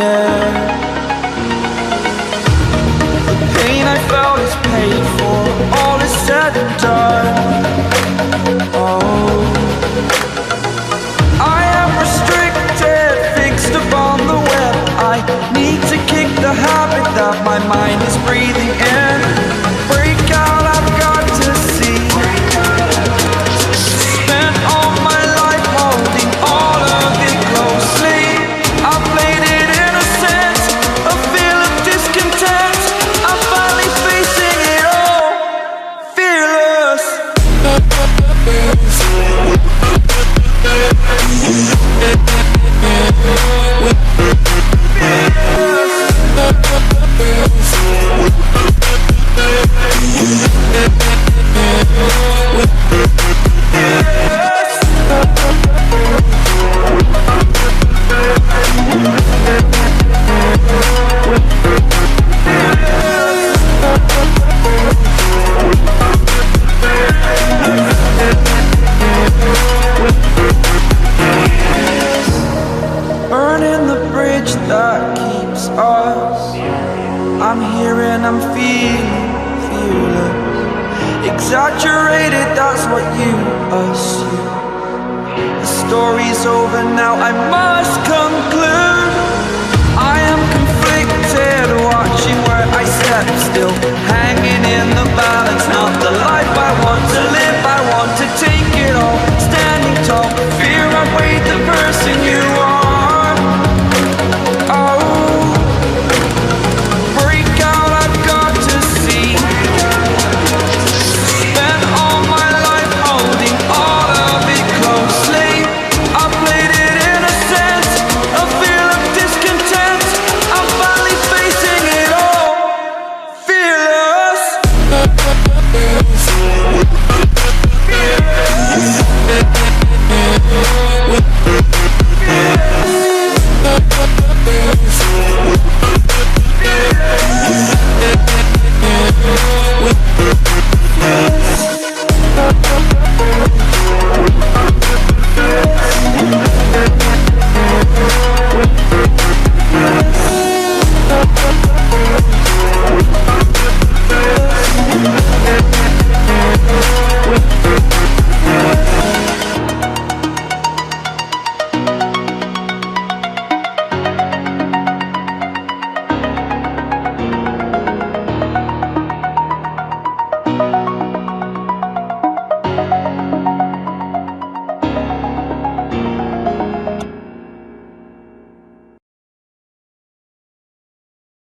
air. The pain I felt is paid for, all is said and done. Oh, I am restricted, fixed upon the web. I need to kick the habit that my mind is breathing in. Break out, I've got to see. Spent all my life holding all of it closely. I played it innocent, a feel of discontent. I'm finally facing it all, fearless. Burning the bridge that keeps us. I'm here and I'm feeling fearless. Exaggerated, that's what you assume. The story's over now, I must conclude.